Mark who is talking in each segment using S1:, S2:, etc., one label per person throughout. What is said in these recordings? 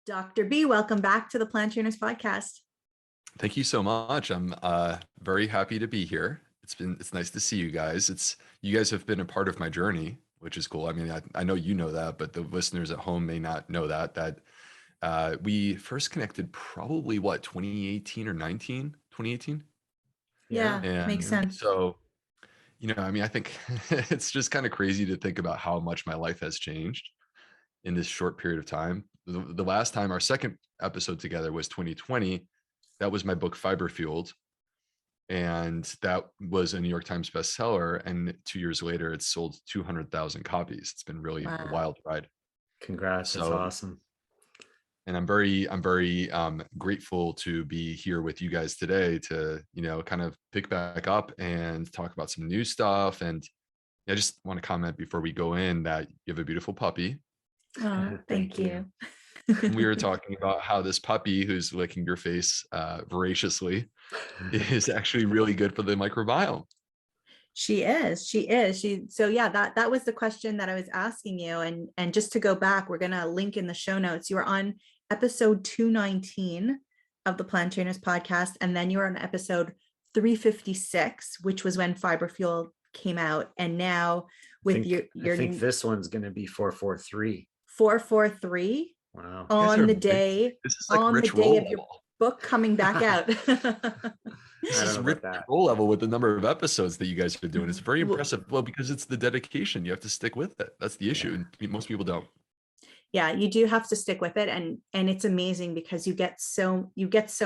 S1: Dr. B, welcome back to the Plant Trainers Podcast.
S2: Thank you so much. I'm very happy to be here. It's nice to see you guys. You guys have been a part of my journey, which is cool. I mean, I know you know that, but the listeners at home may not know that we first connected probably 2018 or 19, 2018.
S1: Yeah,
S2: And
S1: makes sense.
S2: so, I mean, I think it's just kind of crazy to think about how much my life has changed in this short period of time. The last time, our second episode together, was 2020. That was my book Fiber Fueled, and that was a New York Times bestseller. And 2 years later, it's sold 200,000 copies. It's been really a wild ride.
S3: Congrats! That's awesome.
S2: And I'm very grateful to be here with you guys today to kind of pick back up and talk about some new stuff. And I just want to comment before we go in that you have a beautiful puppy.
S1: Oh, thank you.
S2: We were talking about how this puppy who's licking your face voraciously is actually really good for the microbiome.
S1: She is. So yeah, that was the question that I was asking you. And just to go back, we're going to link in the show notes. You were on episode 219 of the Plant Trainers Podcast. And then you were on episode 356, which was when Fiber Fuel came out. And now with
S3: I think this one's going to be 443.
S1: 443.
S3: Wow.
S1: On the day,
S2: this is like
S1: on
S2: rich
S1: the day
S2: roll
S1: of your book coming back out.
S2: This is rich roll level with the number of episodes that you guys are doing. It's very impressive. Well, because it's the dedication. You have to stick with it. That's the issue. And most people don't.
S1: Yeah, you do have to stick with it. And it's amazing because you get so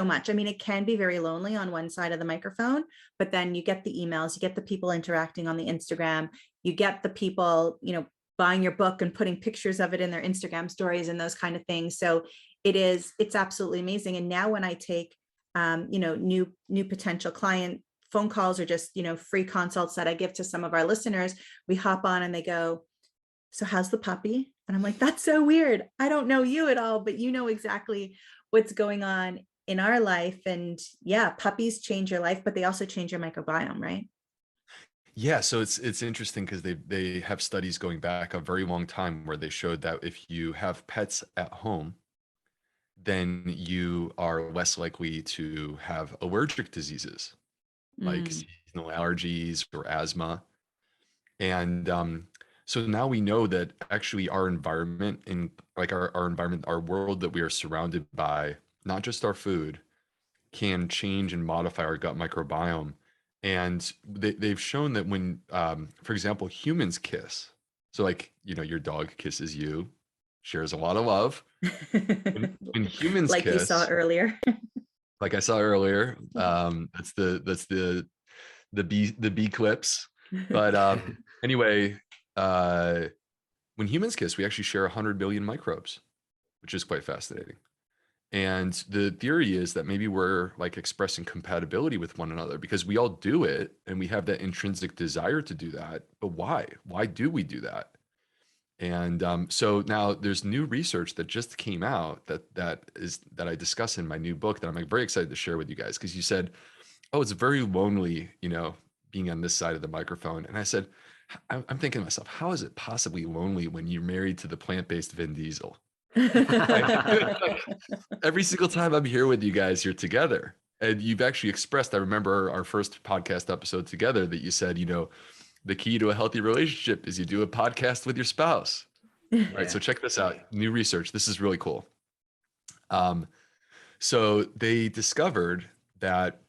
S1: much. I mean, it can be very lonely on one side of the microphone, but then you get the emails, you get the people interacting on the Instagram, you get the people, buying your book and putting pictures of it in their Instagram stories and those kind of things. So it's absolutely amazing. And now when I take, new potential client phone calls or just, free consults that I give to some of our listeners, we hop on and they go, so how's the puppy? And I'm like, that's so weird. I don't know you at all, but you know exactly what's going on in our life. And yeah, puppies change your life, but they also change your microbiome, right?
S2: Yeah, so it's interesting because they have studies going back a very long time where they showed that if you have pets at home, then you are less likely to have allergic diseases like seasonal allergies or asthma. And so now we know that actually our environment our environment, our world that we are surrounded by, not just our food, can change and modify our gut microbiome. And they've shown that when, for example, humans kiss, so like, your dog kisses you, shares a lot of love. When humans
S1: like
S2: kiss,
S1: you saw earlier.
S2: like I saw earlier, that's the B clips. But anyway, when humans kiss, we actually share 100 billion microbes, which is quite fascinating. And the theory is that maybe we're like expressing compatibility with one another because we all do it and we have that intrinsic desire to do that. But why? Why do we do that? And so now there's new research that just came out that I discuss in my new book that I'm like very excited to share with you guys, because you said, oh, it's very lonely, being on this side of the microphone. And I said, I'm thinking to myself, how is it possibly lonely when you're married to the plant-based Vin Diesel? Every single time I'm here with you guys, you're together. And you've actually expressed, I remember our first podcast episode together, that you said, the key to a healthy relationship is you do a podcast with your spouse. Yeah. Right. So check this out. New research. This is really cool. So they discovered that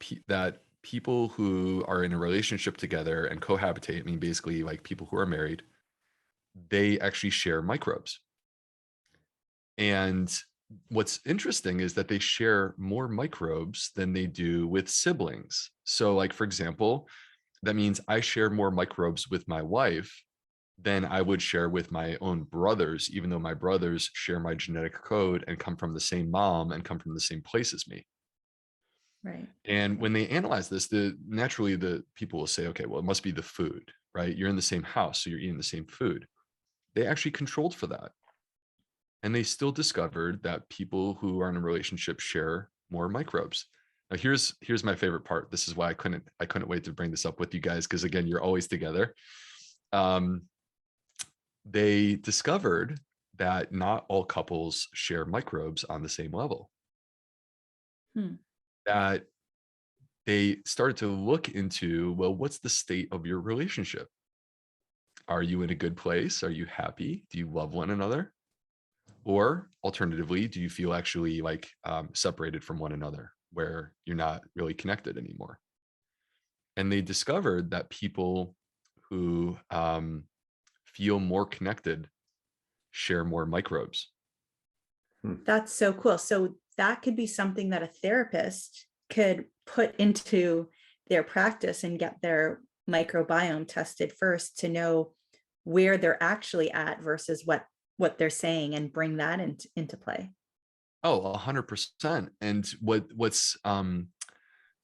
S2: people who are in a relationship together and cohabitate, I mean, basically like people who are married, they actually share microbes. And what's interesting is that they share more microbes than they do with siblings. So like, for example, that means I share more microbes with my wife than I would share with my own brothers, even though my brothers share my genetic code and come from the same mom and come from the same place as me.
S1: Right.
S2: And when they analyze this, naturally the people will say, okay, well, it must be the food, right? You're in the same house, so you're eating the same food. They actually controlled for that. And they still discovered that people who are in a relationship share more microbes. Now, here's my favorite part. This is why I couldn't wait to bring this up with you guys, because again, you're always together. They discovered that not all couples share microbes on the same level. That they started to look into, well, what's the state of your relationship? Are you in a good place? Are you happy? Do you love one another? Or alternatively, do you feel actually like separated from one another, where you're not really connected anymore? And they discovered that people who feel more connected share more microbes.
S1: That's so cool. So that could be something that a therapist could put into their practice and get their microbiome tested first to know where they're actually at versus what they're saying, and bring that into play.
S2: Oh, 100%. And what's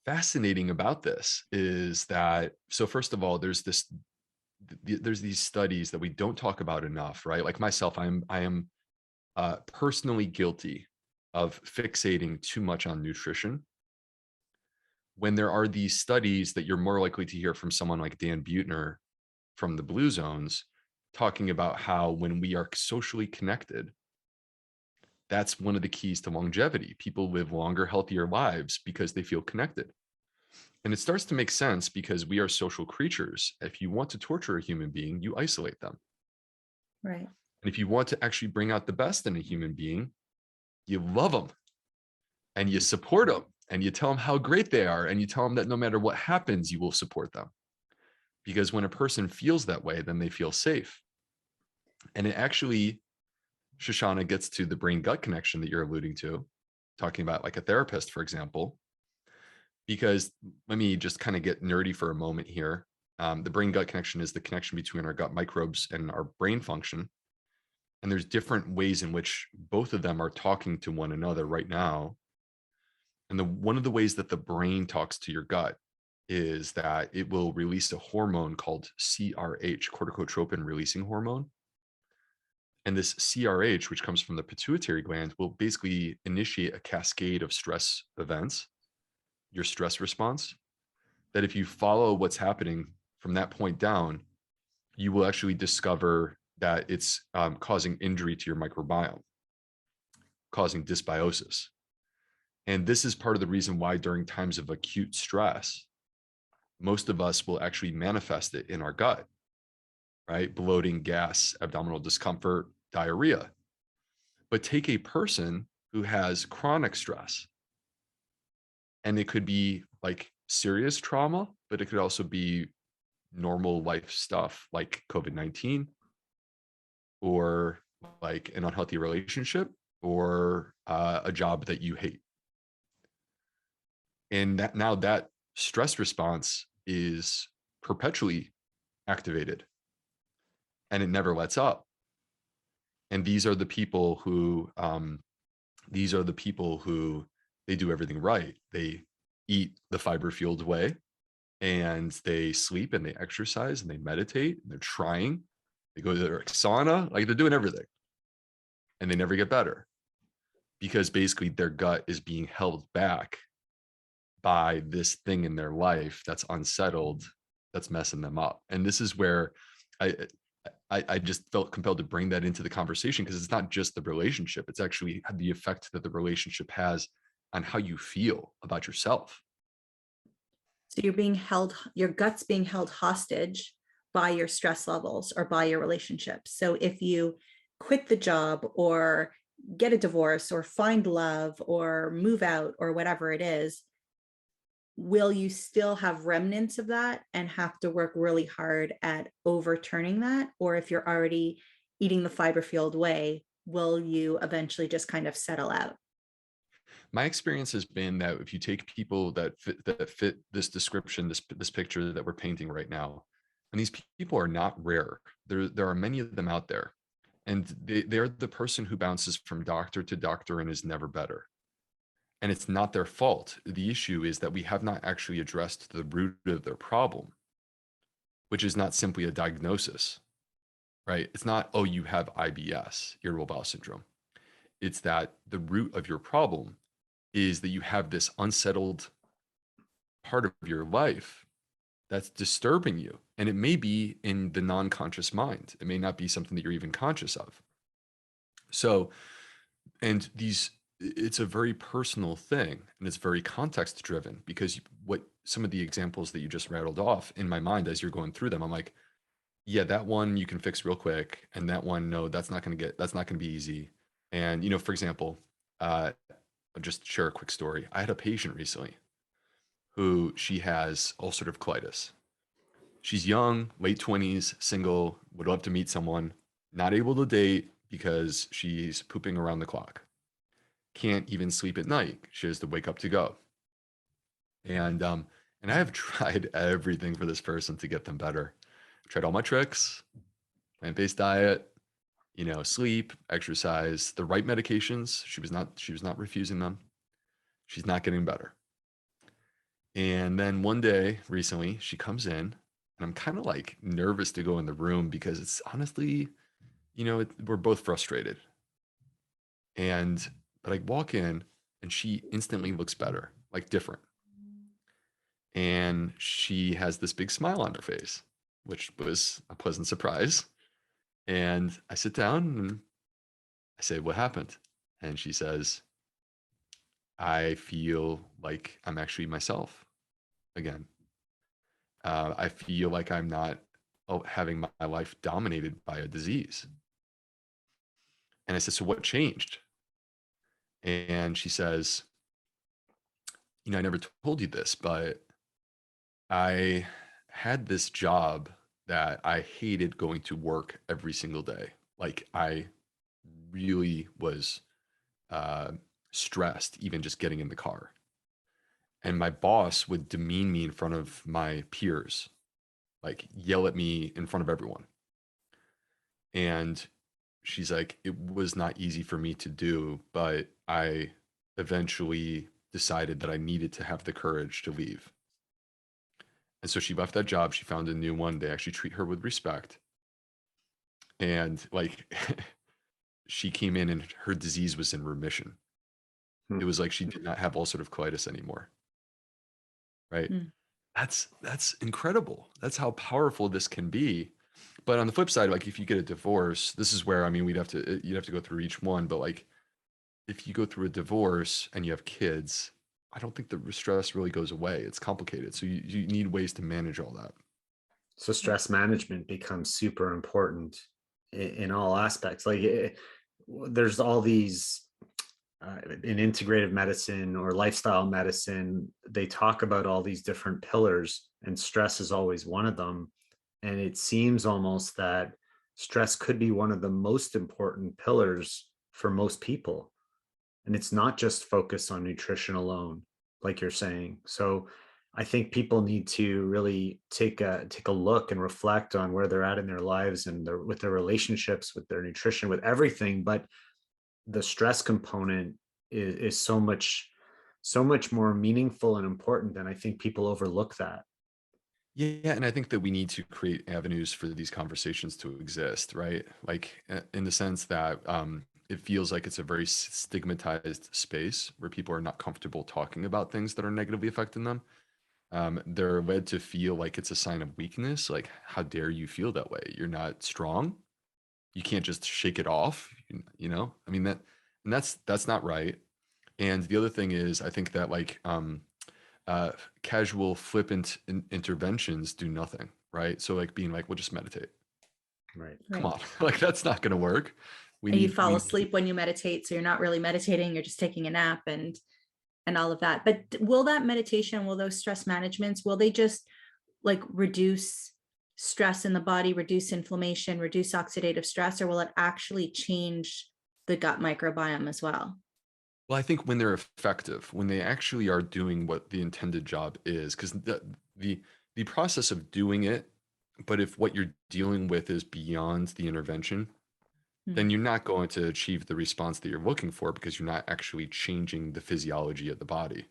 S2: fascinating about this is that, so first of all, there's these studies that we don't talk about enough, right? Like myself, I am personally guilty of fixating too much on nutrition, when there are these studies that you're more likely to hear from someone like Dan Buettner from the Blue Zones, talking about how when we are socially connected, that's one of the keys to longevity. People live longer, healthier lives because they feel connected. And it starts to make sense because we are social creatures. If you want to torture a human being, you isolate them.
S1: Right.
S2: And if you want to actually bring out the best in a human being, you love them and you support them and you tell them how great they are. And you tell them that no matter what happens, you will support them. Because when a person feels that way, then they feel safe. And it actually, Shoshana, gets to the brain gut connection that you're alluding to, talking about like a therapist, for example, because let me just kind of get nerdy for a moment here. The brain gut connection is the connection between our gut microbes and our brain function. And there's different ways in which both of them are talking to one another right now. And one of the ways that the brain talks to your gut is that it will release a hormone called CRH, corticotropin releasing hormone. And this CRH, which comes from the pituitary gland, will basically initiate a cascade of stress events, your stress response, that if you follow what's happening from that point down, you will actually discover that it's causing injury to your microbiome, causing dysbiosis. And this is part of the reason why during times of acute stress, most of us will actually manifest it in our gut, right? Bloating, gas, abdominal discomfort, diarrhea. But take a person who has chronic stress, and it could be like serious trauma, but it could also be normal life stuff like COVID-19, or like an unhealthy relationship, or a job that you hate. And that now that stress response is perpetually activated and it never lets up. And these are the people who they do everything right. They eat the fiber fueled way, and they sleep and they exercise and they meditate and they're trying. They go to their sauna, like they're doing everything, and they never get better because basically their gut is being held back by this thing in their life that's unsettled, that's messing them up. And this is where I just felt compelled to bring that into the conversation, because it's not just the relationship, it's actually the effect that the relationship has on how you feel about yourself.
S1: So your gut's being held hostage by your stress levels or by your relationships. So if you quit the job or get a divorce or find love or move out or whatever it is, will you still have remnants of that and have to work really hard at overturning that? Or if you're already eating the fiber fueled way, will you eventually just kind of settle out?
S2: My experience has been that if you take people that fit this description, this picture that we're painting right now, and these people are not rare. There are many of them out there, and they're the person who bounces from doctor to doctor and is never better. And it's not their fault. The issue is that we have not actually addressed the root of their problem, which is not simply a diagnosis, right? It's not, oh, you have IBS, irritable bowel syndrome. It's that the root of your problem is that you have this unsettled part of your life that's disturbing you. And it may be in the non-conscious mind. It may not be something that you're even conscious of. So, and it's a very personal thing, and it's very context driven, because what some of the examples that you just rattled off in my mind as you're going through them, I'm like, yeah, that one you can fix real quick, and that one, no, that's not going to be easy. And, for example, I'll just share a quick story. I had a patient recently who she has ulcerative colitis. She's young, late 20s, single, would love to meet someone, not able to date because she's pooping around the clock. Can't even sleep at night. She has to wake up to go. And I have tried everything for this person to get them better. Tried all my tricks, plant-based diet, sleep, exercise, the right medications. She was not refusing them. She's not getting better. And then one day recently, she comes in, and I'm kind of like nervous to go in the room because it's honestly, we're both frustrated. But I walk in, and she instantly looks better, like different. And she has this big smile on her face, which was a pleasant surprise. And I sit down and I say, "What happened?" And she says, "I feel like I'm actually myself again. I feel like I'm not having my life dominated by a disease." And I said, "So what changed?" And she says, "I never told you this, but I had this job that I hated going to work every single day. Like, I really was uh, stressed, even just getting in the car. And my boss would demean me in front of my peers, like yell at me in front of everyone. And she's like, it was not easy for me to do, but I eventually decided that I needed to have the courage to leave. And so she left that job. She found a new one. They actually treat her with respect. And like, she came in and her disease was in remission. It was like she did not have ulcerative colitis anymore. Right? That's incredible. That's how powerful this can be. But on the flip side, like if you get a divorce, this is where, I mean, you'd have to go through each one. But like, if you go through a divorce and you have kids, I don't think the stress really goes away. It's complicated. So you need ways to manage all that.
S3: So stress management becomes super important in all aspects. Like there's all these in integrative medicine or lifestyle medicine, they talk about all these different pillars, and stress is always one of them. And it seems almost that stress could be one of the most important pillars for most people. And it's not just focused on nutrition alone, like you're saying. So I think people need to really take a look and reflect on where they're at in their lives and with their relationships, with their nutrition, with everything. But the stress component is so much more meaningful and important, and I think people overlook that.
S2: Yeah, and I think that we need to create avenues for these conversations to exist, right? Like in the sense that it feels like it's a very stigmatized space where people are not comfortable talking about things that are negatively affecting them. They're led to feel like it's a sign of weakness. Like, how dare you feel that way? You're not strong. You can't just shake it off. I mean, that's not right. And the other thing is, I think that like casual flippant interventions do nothing, right? So like being like, we'll just meditate.
S3: Right.
S2: Come on. Like that's not going to work.
S1: And you fall asleep when you meditate, so you're not really meditating, you're just taking a nap and all of that. But will that meditation, will those stress managements, will they just like reduce stress in the body, reduce inflammation, reduce oxidative stress, or will it actually change the gut microbiome as well?
S2: Well, I think when they're effective, when they actually are doing what the intended job is, because the process of doing it, but if what you're dealing with is beyond the intervention, then you're not going to achieve the response that you're looking for because you're not actually changing the physiology of the body.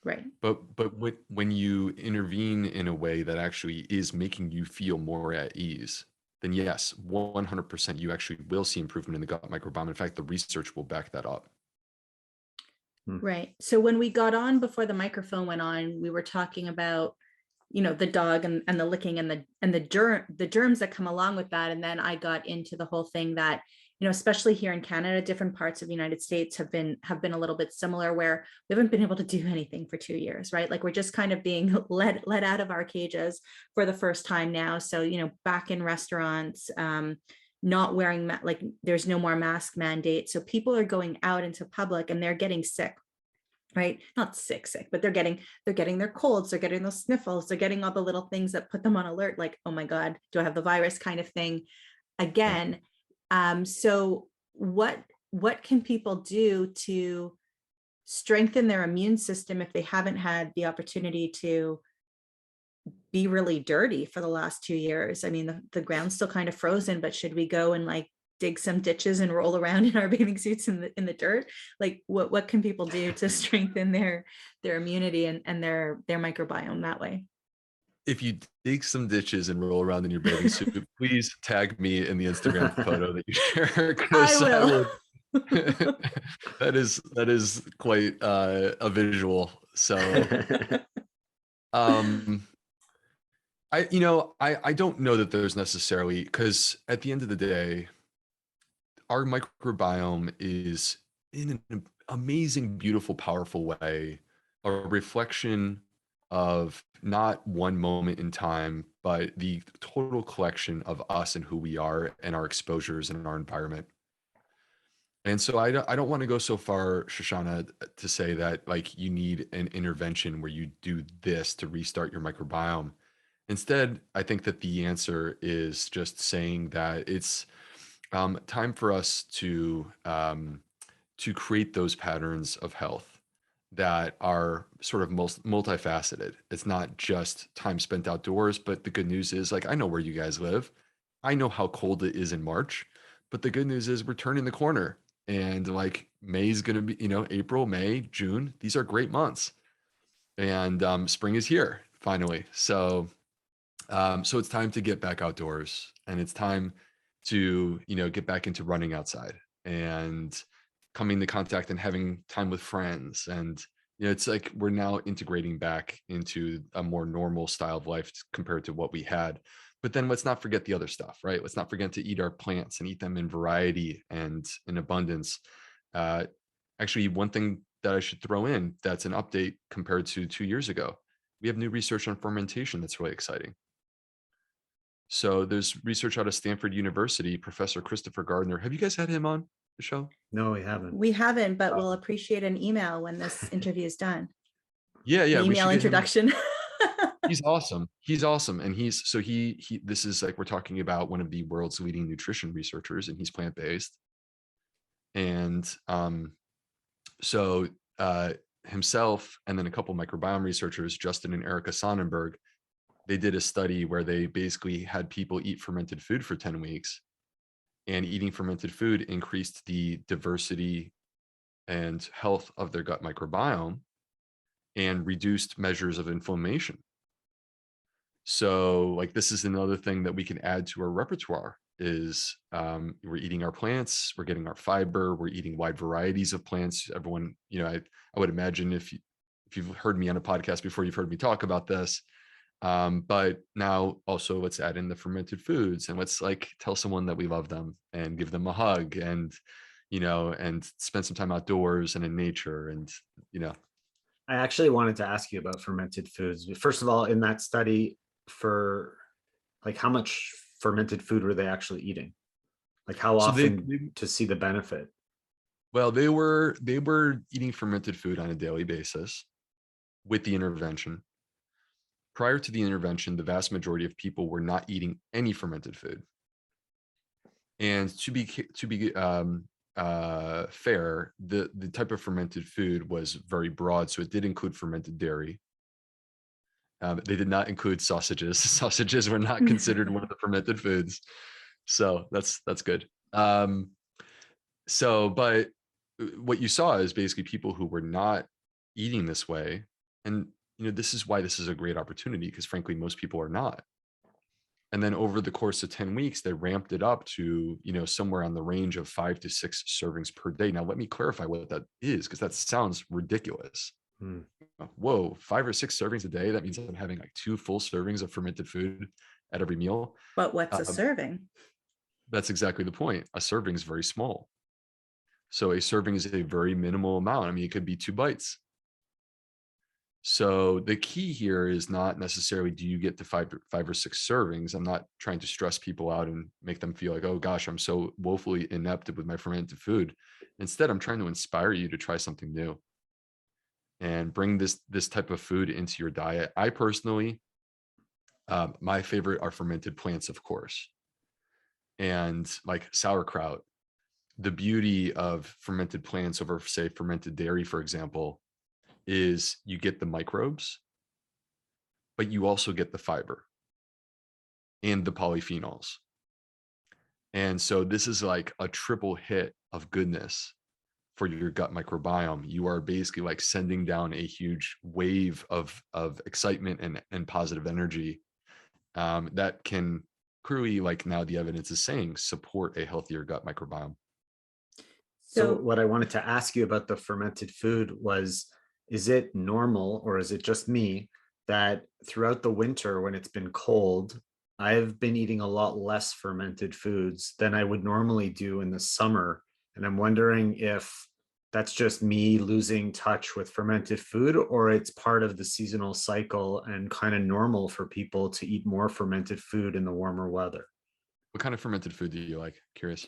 S1: Right.
S2: But when you intervene in a way that actually is making you feel more at ease, then yes, 100% you actually will see improvement in the gut microbiome. In fact, the research will back that up.
S1: Right. So when we got on before the microphone went on, we were talking about, the dog and the licking and the germs that come along with that. And then I got into the whole thing that especially here in Canada, different parts of the United States have been a little bit similar, where we haven't been able to do anything for 2 years, right? Like we're just kind of being let out of our cages for the first time now. So, back in restaurants, not wearing like there's no more mask mandate. So people are going out into public and they're getting sick, right? Not sick, but they're getting their colds, they're getting those sniffles, they're getting all the little things that put them on alert, like, oh my God, do I have the virus kind of thing again? So what can people do to strengthen their immune system if they haven't had the opportunity to be really dirty for the last 2 years? I mean, the ground's still kind of frozen, but should we go and like dig some ditches and roll around in our bathing suits in the dirt? Like what can people do to strengthen their immunity and their microbiome that way?
S2: If you dig some ditches and roll around in your bathing suit, please tag me in the Instagram photo that you share.
S1: I will.
S2: That is quite a visual. So I don't know that there's necessarily, because at the end of the day, our microbiome is in an amazing, beautiful, powerful way, a reflection of not one moment in time, but the total collection of us and who we are and our exposures and our environment. And so I don't want to go so far, Shoshana, to say that like you need an intervention where you do this to restart your microbiome. Instead, I think that the answer is just saying that it's time for us to create those patterns of health that are sort of multifaceted. It's not just time spent outdoors, but the good news is, like, I know where you guys live. I know how cold it is in March, but the good news is we're turning the corner, and like May is going to be, April, May, June. These are great months, and spring is here finally. So it's time to get back outdoors, and it's time to, get back into running outside and coming to contact and having time with friends. And, it's like we're now integrating back into a more normal style of life compared to what we had. But then let's not forget the other stuff, right? Let's not forget to eat our plants and eat them in variety and in abundance. Actually, one thing that I should throw in that's an update compared to 2 years ago, we have new research on fermentation that's really exciting. So there's research out of Stanford University, Professor Christopher Gardner. Have you guys had him on the show?
S3: No, we haven't.
S1: We haven't, but we'll appreciate an email when this interview is done.
S2: Yeah.
S1: An email introduction.
S2: He's awesome. And this is like, we're talking about one of the world's leading nutrition researchers, and he's plant-based. And himself and then a couple microbiome researchers, Justin and Erica Sonnenberg, they did a study where they basically had people eat fermented food for 10 weeks, and eating fermented food increased the diversity and health of their gut microbiome and reduced measures of inflammation. So like, this is another thing that we can add to our repertoire is we're eating our plants, we're getting our fiber, we're eating wide varieties of plants. Everyone, I would imagine if you've heard me on a podcast before, you've heard me talk about this. But now also let's add in the fermented foods, and let's like tell someone that we love them and give them a hug, and and spend some time outdoors and in nature. And
S3: I actually wanted to ask you about fermented foods. First of all, in that study, for like how much fermented food were they actually eating? Like how often to see the benefit?
S2: Well, they were eating fermented food on a daily basis with the intervention. Prior to the intervention, the vast majority of people were not eating any fermented food. And to be fair, the type of fermented food was very broad, so it did include fermented dairy. They did not include sausages. Sausages were not considered one of the fermented foods, so that's good. But what you saw is basically people who were not eating this way, and this is why this is a great opportunity, because frankly, most people are not. And then over the course of 10 weeks, they ramped it up to, somewhere on the range of 5 to 6 servings per day. Now, let me clarify what that is, because that sounds ridiculous. Whoa, 5 or 6 servings a day? That means I'm having like 2 full servings of fermented food at every meal.
S1: But what's a serving?
S2: that's exactly the point. A serving is very small. So a serving is a very minimal amount. I mean, it could be 2 bites. So the key here is not necessarily do you get to five or six servings. I'm not trying to stress people out and make them feel like, oh gosh, I'm so woefully inept with my fermented food. Instead, I'm trying to inspire you to try something new and bring this type of food into your diet. I personally, my favorite are fermented plants, of course, and like sauerkraut. The beauty of fermented plants over, say, fermented dairy, for example, is you get the microbes, but you also get the fiber and the polyphenols. And so this is like a triple hit of goodness for your gut microbiome. You are basically like sending down a huge wave of excitement and positive energy that can clearly, like now the evidence is saying, support a healthier gut microbiome.
S3: So what I wanted to ask you about the fermented food was, is it normal, or is it just me, that throughout the winter when it's been cold, I've been eating a lot less fermented foods than I would normally do in the summer? And I'm wondering if that's just me losing touch with fermented food, or it's part of the seasonal cycle and kind of normal for people to eat more fermented food in the warmer weather.
S2: What kind of fermented food do you like? Curious.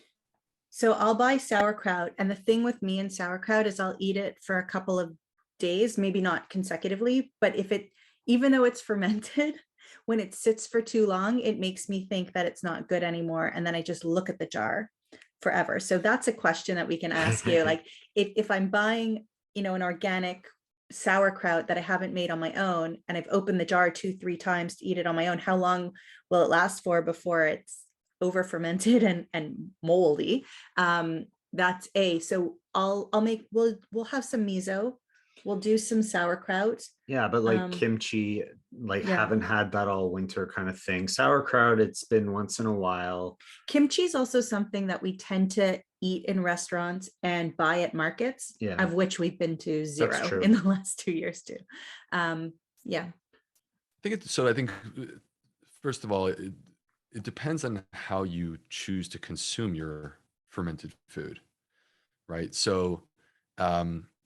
S1: So I'll buy sauerkraut. And the thing with me and sauerkraut is I'll eat it for a couple of days, maybe not consecutively, but even though it's fermented, when it sits for too long, it makes me think that it's not good anymore. And then I just look at the jar forever. So that's a question that we can ask you. Like if I'm buying, an organic sauerkraut that I haven't made on my own, and I've opened the jar 2-3 times to eat it on my own, how long will it last for before it's over fermented and moldy? That's so we'll have some miso, we'll do some sauerkraut.
S3: Yeah, but like kimchi, haven't had that all winter kind of thing. Sauerkraut, it's been once in a while.
S1: Kimchi is also something that we tend to eat in restaurants and buy at markets, of which we've been to zero in the last 2 years too. Yeah.
S2: I think first of all, it depends on how you choose to consume your fermented food, right? So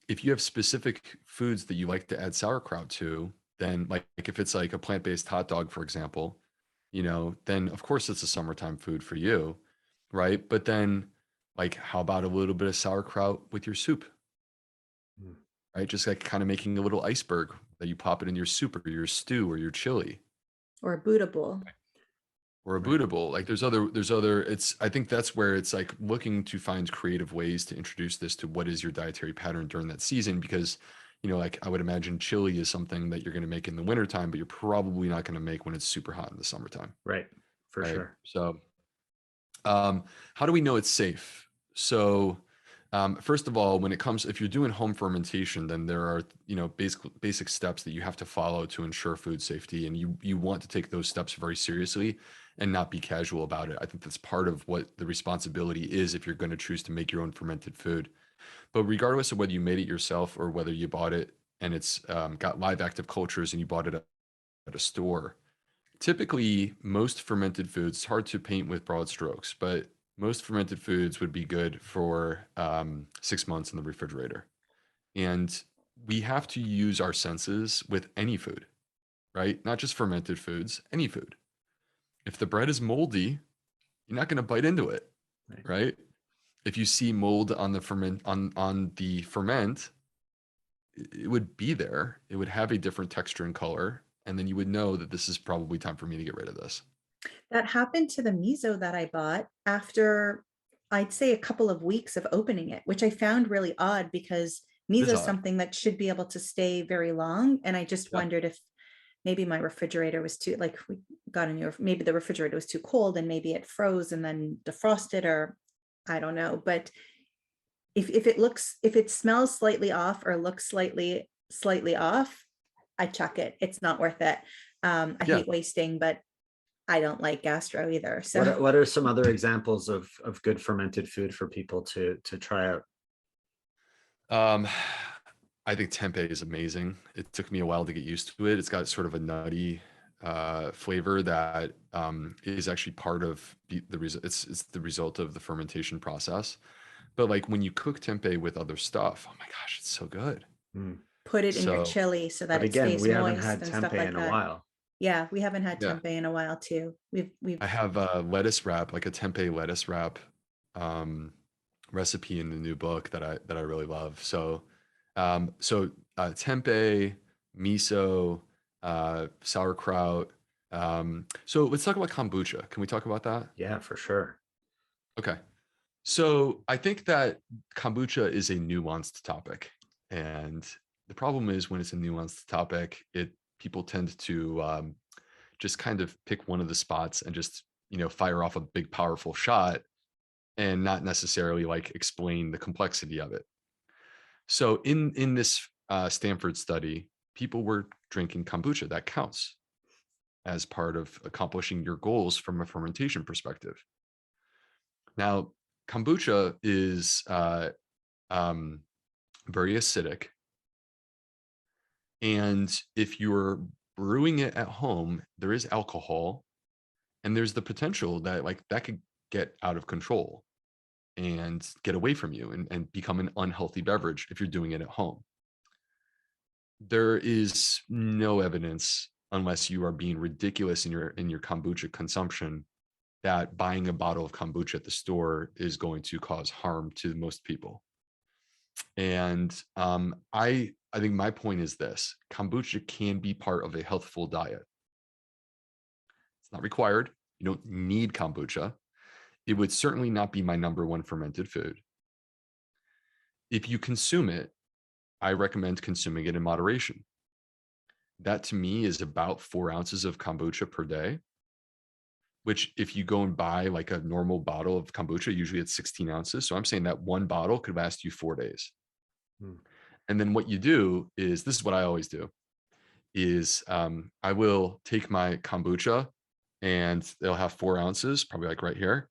S2: if you have specific foods that you like to add sauerkraut to, then like if it's like a plant-based hot dog, for example, then of course it's a summertime food for you, right? But then like, how about a little bit of sauerkraut with your soup, right? Just like kind of making a little iceberg that you pop it in your soup or your stew or your chili.
S1: Or a Buddha bowl.
S2: Or a Buddha bowl. Like there's other, I think that's where it's like looking to find creative ways to introduce this to what is your dietary pattern during that season. Because, like I would imagine chili is something that you're going to make in the wintertime, but you're probably not going to make when it's super hot in the summertime.
S3: Right. For sure.
S2: So how do we know it's safe? So first of all, if you're doing home fermentation, then there are, basic steps that you have to follow to ensure food safety. And you want to take those steps very seriously and not be casual about it. I think that's part of what the responsibility is if you're going to choose to make your own fermented food. But regardless of whether you made it yourself or whether you bought it and it's got live active cultures and you bought it at a store, typically most fermented foods, it's hard to paint with broad strokes, but most fermented foods would be good for 6 months in the refrigerator. And we have to use our senses with any food, right? Not just fermented foods, any food. If the bread is moldy, you're not going to bite into it, right? If you see mold on the ferment, it would be there. It would have a different texture and color, and then you would know that this is probably time for me to get rid of this.
S1: That happened to the miso that I bought after, I'd say, a couple of weeks of opening it, which I found really odd because miso is something that should be able to stay very long. And I just wondered if maybe my refrigerator was too, maybe the refrigerator was too cold and maybe it froze and then defrosted, or I don't know. But if it smells slightly off or looks slightly off, I chuck it. It's not worth it. I hate wasting, but I don't like gastro either. So
S3: what are some other examples of good fermented food for people to try out?
S2: I think tempeh is amazing. It took me a while to get used to it. It's got sort of a nutty flavor that is actually part of the result. It's the result of the fermentation process. But like when you cook tempeh with other stuff, oh my gosh, it's so good.
S3: Mm.
S1: Put it in your
S2: So
S1: chili so that
S3: But
S1: it
S3: again,
S1: stays
S3: we haven't
S1: moist
S3: had
S1: and stuff
S3: tempeh
S1: like
S3: in a
S1: that.
S3: while.
S1: Yeah, we haven't had
S2: yeah,
S1: tempeh in a while too. We've
S2: I have a lettuce wrap, like a tempeh lettuce wrap um, recipe in the new book that I really love. So tempeh, miso, sauerkraut. So let's talk about kombucha. Can we talk about that?
S3: Yeah, for sure.
S2: Okay. So I think that kombucha is a nuanced topic, and the problem is when it's a nuanced topic, people tend to just kind of pick one of the spots and just fire off a big powerful shot and not necessarily like explain the complexity of it. So in this Stanford study, people were drinking kombucha. That counts as part of accomplishing your goals from a fermentation perspective. Now, kombucha is um, very acidic, and if you're brewing it at home, there is alcohol, and there's the potential that like that could get out of control and get away from you and become an unhealthy beverage if you're doing it at home. There is no evidence, unless you are being ridiculous in your kombucha consumption, that buying a bottle of kombucha at the store is going to cause harm to most people. And I think my point is this: kombucha can be part of a healthful diet. It's not required. You don't need kombucha. It would certainly not be my number one fermented food. If you consume it, I recommend consuming it in moderation. That to me is about 4 ounces of kombucha per day, which if you go and buy like a normal bottle of kombucha, usually it's 16 ounces. So I'm saying that one bottle could last you 4 days.
S3: Hmm.
S2: And then what you do is, this is what I always do, is I will take my kombucha and they'll have 4 ounces, probably like right here.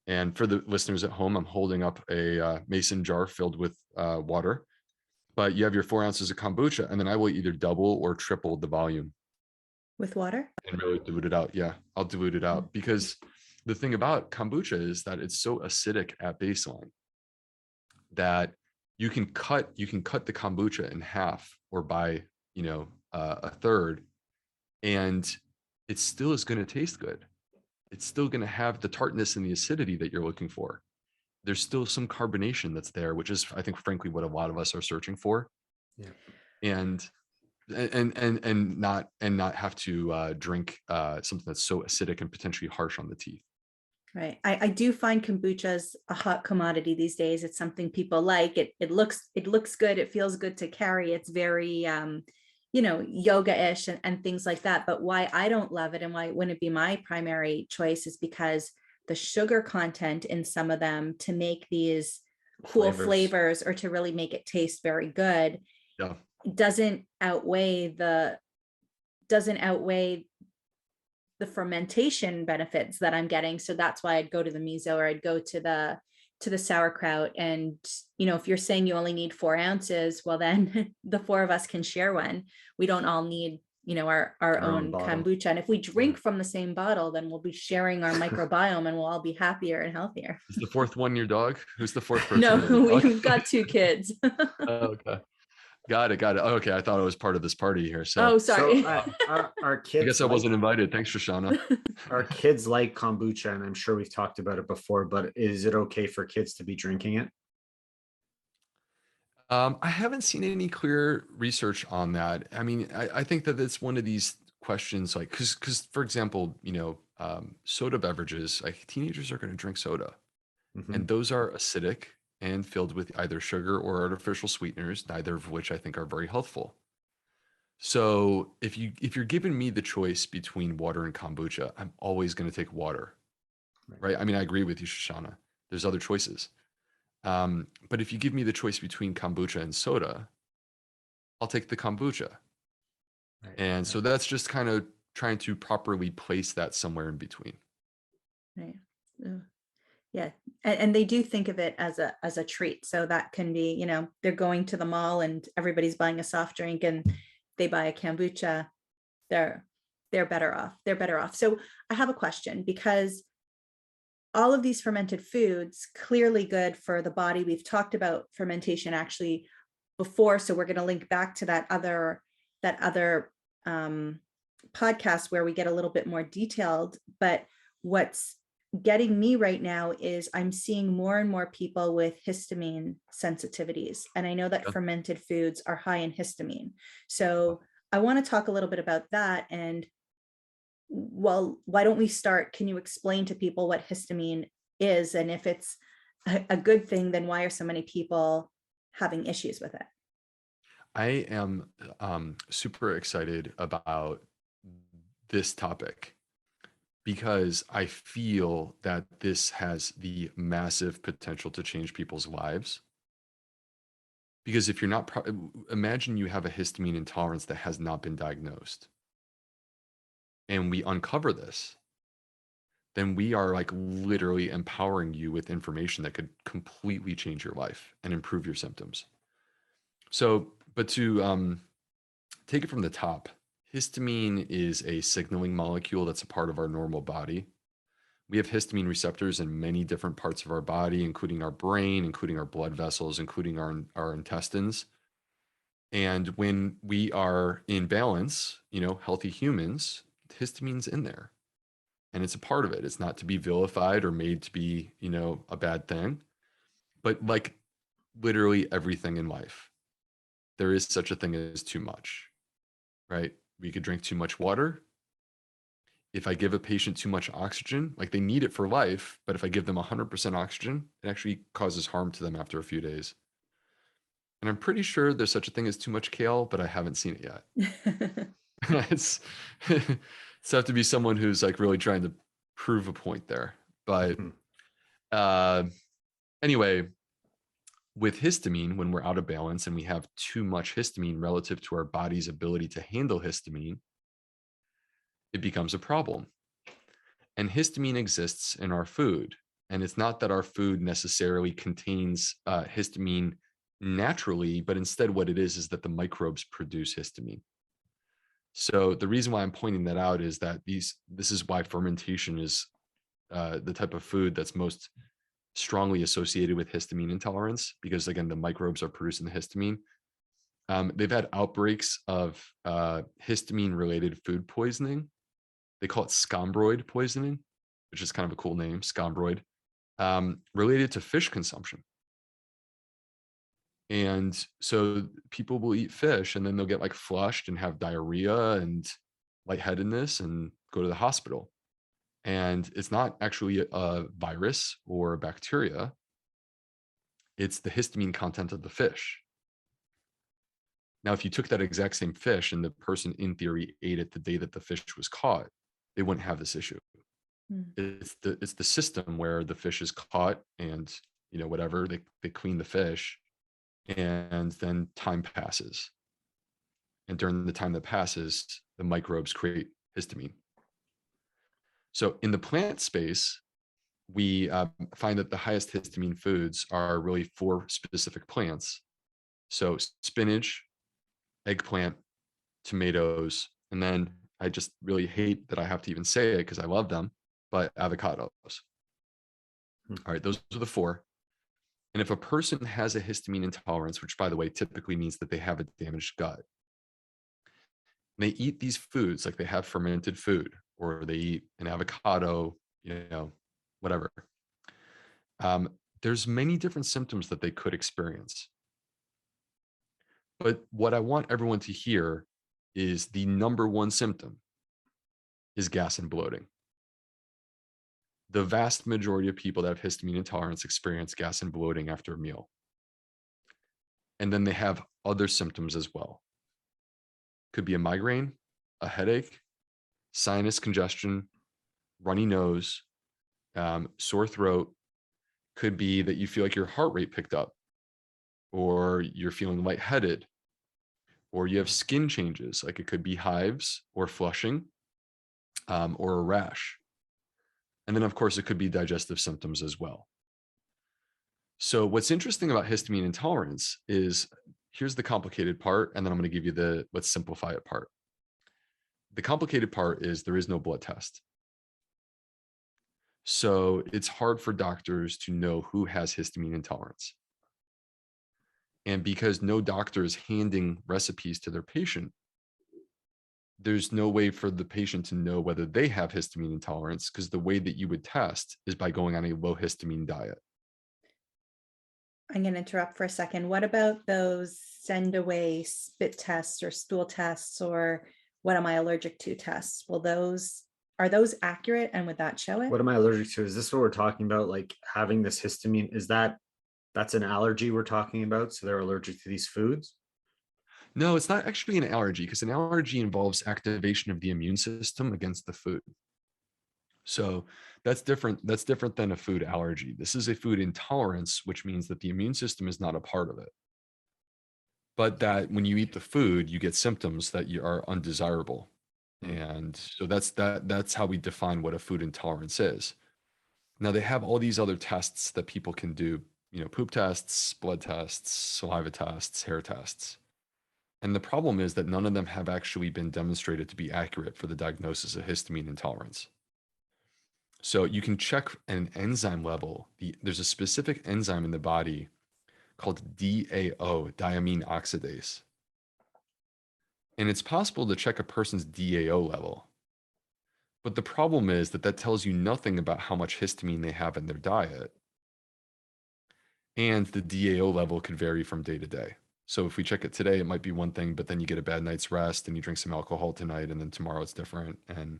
S2: And for the listeners at home, I'm holding up a mason jar filled with water. But you have your 4 ounces of kombucha, and then I will either double or triple the volume
S1: with water.
S2: and really dilute it out. Yeah, I'll dilute it out because the thing about kombucha is that it's so acidic at baseline that you can cut the kombucha in half or by a third, and it still is going to taste good. It's still going to have the tartness and the acidity that you're looking for. There's still some carbonation that's there, which is, I think, frankly, what a lot of us are searching for.
S3: Yeah.
S2: And not have to drink something that's so acidic and potentially harsh on the teeth.
S1: Right. I do find kombucha's a hot commodity these days. It's something people like. It looks good. It feels good to carry. It's very yoga-ish and things like that. But why I don't love it and why it wouldn't be my primary choice is because the sugar content in some of them to make these cool flavors or to really make it taste very good doesn't outweigh the fermentation benefits that I'm getting. So that's why I'd go to the miso or I'd go to the sauerkraut. And, if you're saying you only need 4 ounces, well, then the 4 of us can share one. We don't all need, our own kombucha. And if we drink from the same bottle, then we'll be sharing our microbiome and we'll all be happier and healthier.
S2: Is the fourth one your dog? Who's the fourth person?
S1: No, we've got 2 kids.
S2: Oh, okay. Got it. Okay, I thought it was part of this party here. So,
S1: oh, sorry.
S3: Our kids.
S2: I guess I wasn't invited. Thanks, Shoshana.
S3: Our kids like kombucha, and I'm sure we've talked about it before. But is it okay for kids to be drinking it?
S2: I haven't seen any clear research on that. I mean, I think that it's one of these questions, like, because for example, soda beverages, like teenagers are going to drink soda, and those are acidic and filled with either sugar or artificial sweeteners, neither of which I think are very healthful. So if you're giving me the choice between water and kombucha, I'm always going to take water, right? I mean, I agree with you, Shoshana. There's other choices. But if you give me the choice between kombucha and soda, I'll take the kombucha. And so that's just kind of trying to properly place that somewhere in between.
S1: Right. Yeah. And they do think of it as a treat. So that can be, they're going to the mall and everybody's buying a soft drink and they buy a kombucha. They they're better off. They're better off. So I have a question, because all of these fermented foods, clearly good for the body. We've talked about fermentation actually before, so we're going to link back to that other podcast where we get a little bit more detailed. But what's getting me right now is I'm seeing more and more people with histamine sensitivities. And I know that fermented foods are high in histamine. So I want to talk a little bit about that. And well, why don't we start? Can you explain to people what histamine is? And if it's a good thing, then why are so many people having issues with it?
S2: I am super excited about this topic because I feel that this has the massive potential to change people's lives. Because if you're not, imagine you have a histamine intolerance that has not been diagnosed, and we uncover this, then we are like literally empowering you with information that could completely change your life and improve your symptoms. So, but to take it from the top, histamine is a signaling molecule that's a part of our normal body. We have histamine receptors in many different parts of our body, including our brain, including our blood vessels, including our intestines. And when we are in balance, healthy humans, histamine's in there. And it's a part of it. It's not to be vilified or made to be, a bad thing. But like literally everything in life, there is such a thing as too much, right? We could drink too much water. If I give a patient too much oxygen, like they need it for life, but if I give them 100% oxygen, it actually causes harm to them after a few days. And I'm pretty sure there's such a thing as too much kale, but I haven't seen it yet. It's have to be someone who's like really trying to prove a point there. But anyway, with histamine, when we're out of balance and we have too much histamine relative to our body's ability to handle histamine, it becomes a problem. And histamine exists in our food. And it's not that our food necessarily contains histamine naturally, but instead what it is that the microbes produce histamine. So the reason why I'm pointing that out is that this is why fermentation is the type of food that's most strongly associated with histamine intolerance, because again, the microbes are producing the histamine. They've had outbreaks of histamine-related food poisoning. They call it scombroid poisoning, which is kind of a cool name, scombroid, related to fish consumption. And so people will eat fish and then they'll get like flushed and have diarrhea and lightheadedness and go to the hospital. And it's not actually a virus or a bacteria. It's the histamine content of the fish. Now, if you took that exact same fish and the person in theory ate it the day that the fish was caught, they wouldn't have this issue. It's the system where the fish is caught and, whatever, they clean the fish. And then time passes. And during the time that passes, the microbes create histamine. So in the plant space, we find that the highest histamine foods are really 4 specific plants. So spinach, eggplant, tomatoes, and then I just really hate that I have to even say it because I love them, but avocados. All right, those are the 4. And if a person has a histamine intolerance, which by the way, typically means that they have a damaged gut, they eat these foods, like they have fermented food or they eat an avocado, whatever. There's many different symptoms that they could experience. But what I want everyone to hear is the number 1 symptom is gas and bloating. The vast majority of people that have histamine intolerance experience gas and bloating after a meal. And then they have other symptoms as well. Could be a migraine, a headache, sinus congestion, runny nose, sore throat. Could be that you feel like your heart rate picked up, or you're feeling lightheaded, or you have skin changes, like it could be hives or flushing, or a rash. And then, of course, it could be digestive symptoms as well. So what's interesting about histamine intolerance is, here's the complicated part, and then I'm going to give you the let's simplify it part. The complicated part is there is no blood test. So it's hard for doctors to know who has histamine intolerance. And because no doctor is handing recipes to their patient, there's no way for the patient to know whether they have histamine intolerance, because the way that you would test is by going on a low histamine diet.
S1: I'm going to interrupt for a second. What about those send away spit tests or stool tests or what am I allergic to tests? Are those accurate, and would that show it?
S3: What am I allergic to? Is this what we're talking about? Like having this histamine, that's an allergy we're talking about? So they're allergic to these foods?
S2: No, it's not actually an allergy, because an allergy involves activation of the immune system against the food. So that's different. That's different than a food allergy. This is a food intolerance, which means that the immune system is not a part of it. But that when you eat the food, you get symptoms that you are undesirable. And so that's how we define what a food intolerance is. Now they have all these other tests that people can do, poop tests, blood tests, saliva tests, hair tests. And the problem is that none of them have actually been demonstrated to be accurate for the diagnosis of histamine intolerance. So you can check an enzyme level. There's a specific enzyme in the body called DAO, diamine oxidase. And it's possible to check a person's DAO level. But the problem is that tells you nothing about how much histamine they have in their diet. And the DAO level could vary from day to day. So if we check it today, it might be one thing, but then you get a bad night's rest and you drink some alcohol tonight, and then tomorrow it's different. And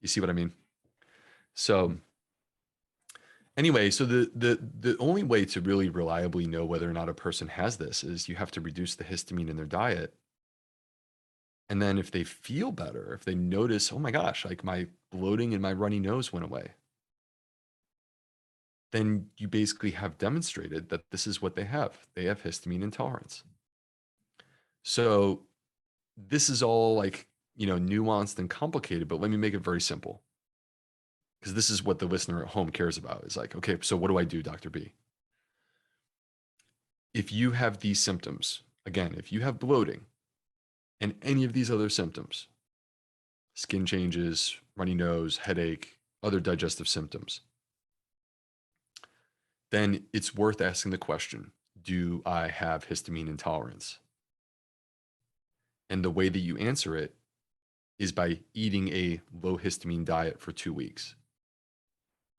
S2: you see what I mean? So anyway, so the only way to really reliably know whether or not a person has this is you have to reduce the histamine in their diet. And then if they feel better, if they notice, oh my gosh, like my bloating and my runny nose went away, then you basically have demonstrated that this is what they have. They have histamine intolerance. So this is all like, nuanced and complicated, but let me make it very simple. Because this is what the listener at home cares about. Is like, okay, so what do I do, Dr. B? If you have these symptoms, again, if you have bloating and any of these other symptoms, skin changes, runny nose, headache, other digestive symptoms, then it's worth asking the question, do I have histamine intolerance? And the way that you answer it is by eating a low histamine diet for 2 weeks.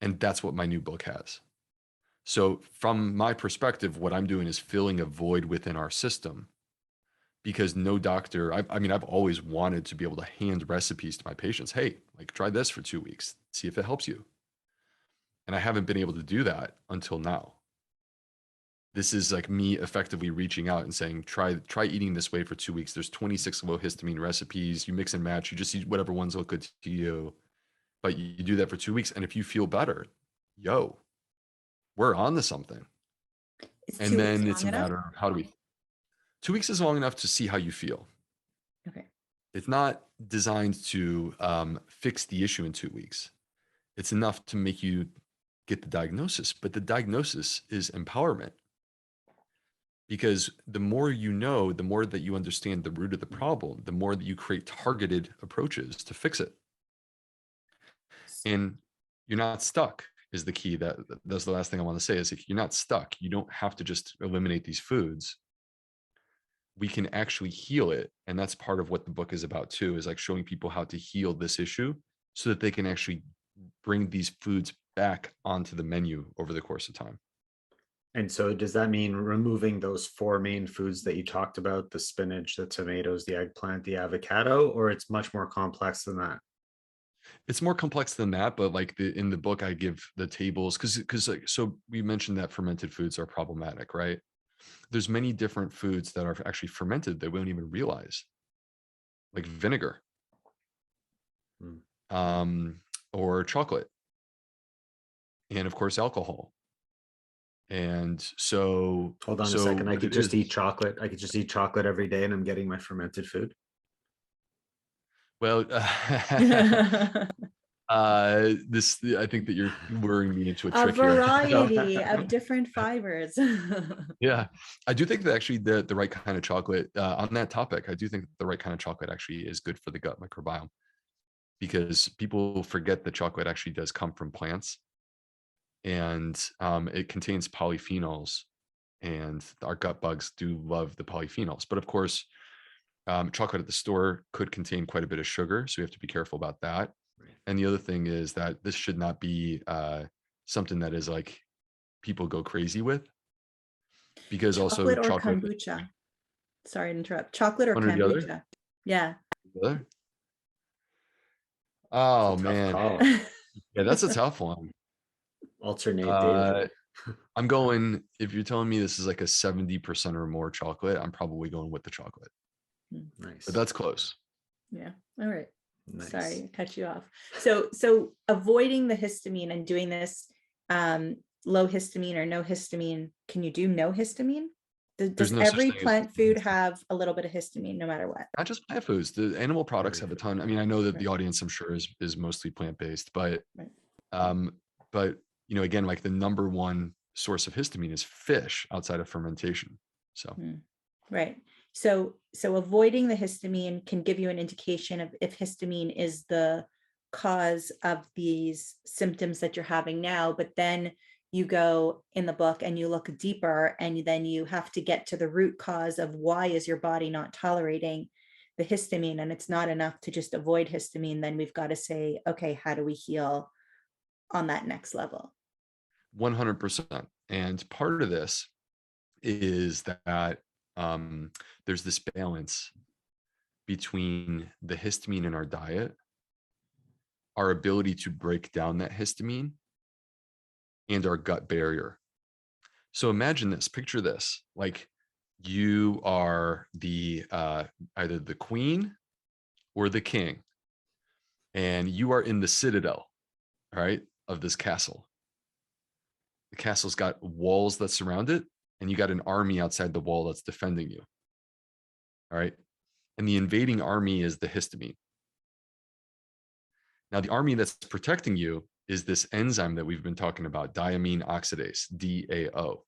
S2: And that's what my new book has. So from my perspective, what I'm doing is filling a void within our system, because no doctor, I've always wanted to be able to hand recipes to my patients. Hey, like try this for 2 weeks, see if it helps you. And I haven't been able to do that until now. This is like me effectively reaching out and saying, try eating this way for 2 weeks. There's 26 low histamine recipes. You mix and match. You just eat whatever ones look good to you. But you do that for 2 weeks. And if you feel better, we're on to something. And then it's a matter of how do we, 2 weeks is long enough to see how you feel.
S1: Okay.
S2: It's not designed to fix the issue in 2 weeks. It's enough to make you get the diagnosis, but the diagnosis is empowerment. Because the more you know, the more that you understand the root of the problem, the more that you create targeted approaches to fix it. And you're not stuck is the key. That's the last thing I want to say is if you're not stuck, you don't have to just eliminate these foods. We can actually heal it. And that's part of what the book is about too, is like showing people how to heal this issue so that they can actually bring these foods back onto the menu over the course of time.
S3: And so does that mean removing those 4 main foods that you talked about, the spinach, the tomatoes, the eggplant, the avocado, or it's much more complex than that?
S2: It's more complex than that, but like in the book, I give the tables because like, so we mentioned that fermented foods are problematic, right? There's many different foods that are actually fermented that we don't even realize, like vinegar, or chocolate, and of course alcohol. And so
S3: hold on a second. I could just eat chocolate. I could just eat chocolate every day and I'm getting my fermented food.
S2: Well, I think that you're luring me into a trick here.
S1: A variety of different fibers.
S2: Yeah, I do think that actually the right kind of chocolate on that topic, I do think the right kind of chocolate actually is good for the gut microbiome. because people forget that chocolate actually does come from plants, and it contains polyphenols, and our gut bugs do love the polyphenols. But of course, chocolate at the store could contain quite a bit of sugar, so we have to be careful about that. And the other thing is that this should not be something that is like people go crazy with, because also
S1: Chocolate or
S2: chocolate
S1: kombucha? Sorry to interrupt. Chocolate or
S2: one or the other.
S1: kombucha? Yeah.
S2: Oh
S3: It's a tough
S2: man,
S3: call.
S2: yeah, that's a tough one.
S3: Alternate daily.
S2: I'm going, if you're telling me this is like a 70% or more chocolate, I'm probably going with the chocolate,
S3: Nice.
S2: but that's close.
S1: Yeah. All right.
S3: Nice.
S1: Sorry, I cut you off. So avoiding the histamine and doing this low histamine or no histamine. Can you do no histamine? Does
S2: no such
S1: every
S2: thing as
S1: plant food have a little bit of histamine no matter what?
S2: Not just plant foods, the animal products have a ton. I mean, I know that the
S1: Right.
S2: audience, I'm sure, is mostly plant-based, but
S1: Right.
S2: but you know, again, like the number one source of histamine is fish outside of fermentation. So
S1: Right. So avoiding the histamine can give you an indication of if histamine is the cause of these symptoms that you're having now, but then you go in the book and you look deeper, and then you have to get to the root cause of why is your body not tolerating the histamine. And it's not enough to just avoid histamine. Then we've got to say, okay, how do we heal on that next level?
S2: 100%. And part of this is that there's this balance between the histamine in our diet, our ability to break down that histamine, and our gut barrier. So imagine this, picture this, like you are the either the queen or the king, and you are in the citadel, right, of this castle. The castle's got walls that surround it, and you got an army outside the wall that's defending you. All right. And the invading army is the histamine. Now, the army that's protecting you is this enzyme that we've been talking about, diamine oxidase, DAO,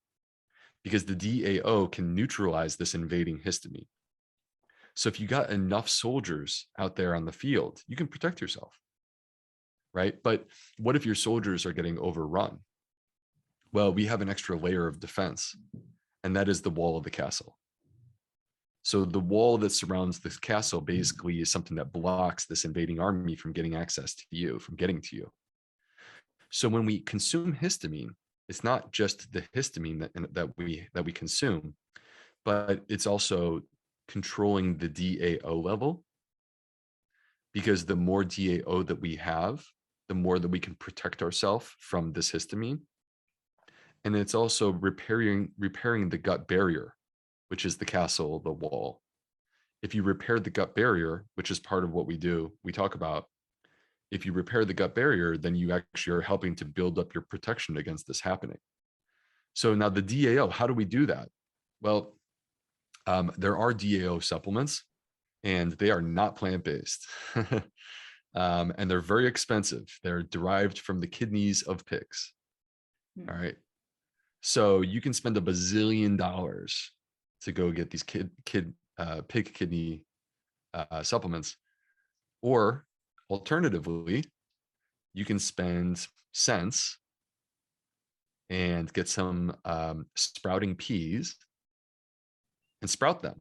S2: because the DAO can neutralize this invading histamine. So if you got enough soldiers out there on the field, you can protect yourself, right? But what if your soldiers are getting overrun? Well, we have an extra layer of defense, and that is the wall of the castle. So the wall that surrounds this castle basically is something that blocks this invading army from getting access to you, from getting to you. So when we consume histamine, it's not just the histamine that we consume, but it's also controlling the DAO level, because the more DAO that we have, the more that we can protect ourselves from this histamine. And it's also repairing the gut barrier, which is the castle, the wall. If you repair the gut barrier, which is part of what we do, we talk about, if you repair the gut barrier, then you actually are helping to build up your protection against this happening. So now the DAO, how do we do that? Well, there are DAO supplements, and they are not plant-based. And they're very expensive. They're derived from the kidneys of pigs. All right. So you can spend $1 bazillion to go get these pig kidney supplements, or alternatively, you can spend cents and get some sprouting peas and sprout them.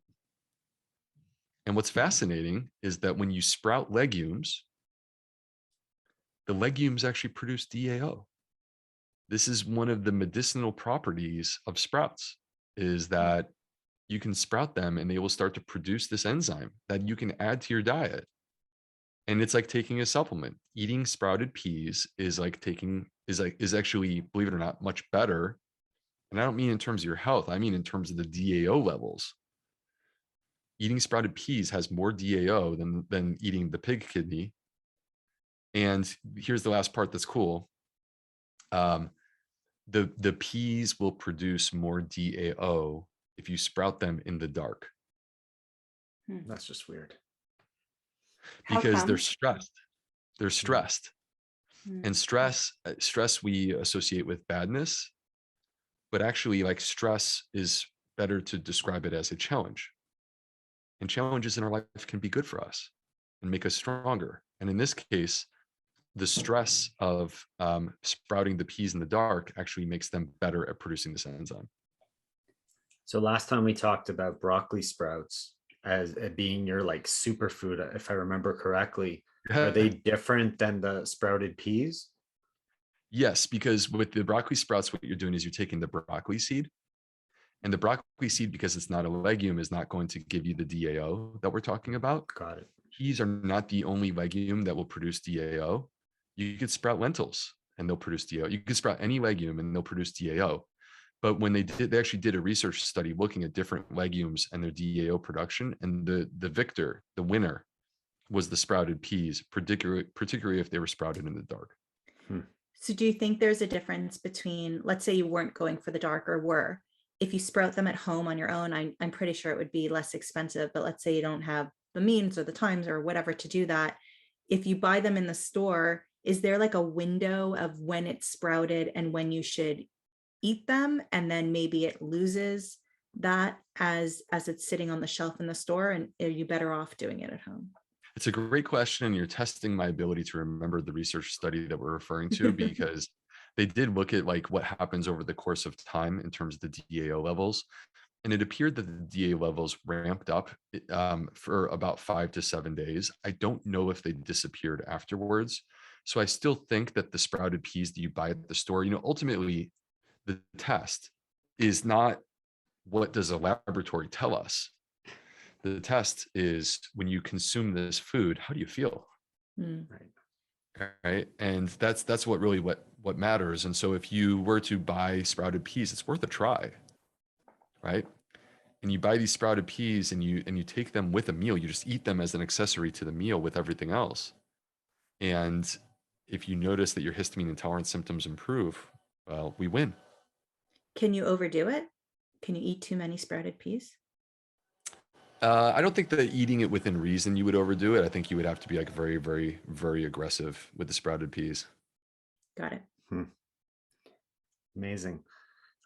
S2: And what's fascinating is that when you sprout legumes, the legumes actually produce DAO. This is one of the medicinal properties of sprouts, is that you can sprout them and they will start to produce this enzyme that you can add to your diet. And it's like taking a supplement. Eating sprouted peas is actually, believe it or not, much better. And I don't mean in terms of your health, I mean in terms of the DAO levels. Eating sprouted peas has more DAO than eating the pig kidney. And here's the last part that's cool. The peas will produce more DAO if you sprout them in the dark.
S3: That's just weird.
S2: Because they're stressed. They're stressed. And stress we associate with badness, but actually, like, stress is better to describe it as a challenge. And challenges in our life can be good for us. and make us stronger. And in this case, the stress of sprouting the peas in the dark actually makes them better at producing this enzyme.
S3: So last time we talked about broccoli sprouts as being your like superfood, if I remember correctly. Are they different than the sprouted peas?
S2: Yes, because with the broccoli sprouts, what you're doing is you're taking the broccoli seed, and the broccoli seed, because it's not a legume, is not going to give you the DAO that we're talking about.
S3: Got it.
S2: Peas are not the only legume that will produce DAO. You could sprout lentils and they'll produce DAO. You could sprout any legume and they'll produce DAO. But when they actually did a research study looking at different legumes and their DAO production, and the victor, the winner, was the sprouted peas, particularly if they were sprouted in the dark.
S1: So do you think there's a difference between, let's say you weren't going for the dark or were, if you sprout them at home on your own, I'm pretty sure it would be less expensive, but let's say you don't have the means or the times or whatever to do that. If you buy them in the store, is there like a window of when it's sprouted and when you should eat them? And then maybe it loses that as it's sitting on the shelf in the store, and are you better off doing it at home?
S2: It's a great question, and you're testing my ability to remember the research study that we're referring to, because they did look at like what happens over the course of time in terms of the DAO levels. And it appeared that the DAO levels ramped up for about 5 to 7 days. I don't know if they disappeared afterwards. So I still think that the sprouted peas that you buy at the store, ultimately the test is not what does a laboratory tell us. The test is when you consume this food, how do you feel? Right. And that's what really what matters. And so if you were to buy sprouted peas, it's worth a try. Right. And you buy these sprouted peas and you take them with a meal. You just eat them as an accessory to the meal with everything else. And if you notice that your histamine intolerance symptoms improve, well, we win.
S1: Can you overdo it? Can you eat too many sprouted peas?
S2: I don't think that eating it within reason you would overdo it. I think you would have to be like very, very, very aggressive with the sprouted peas.
S1: Got it.
S3: Amazing.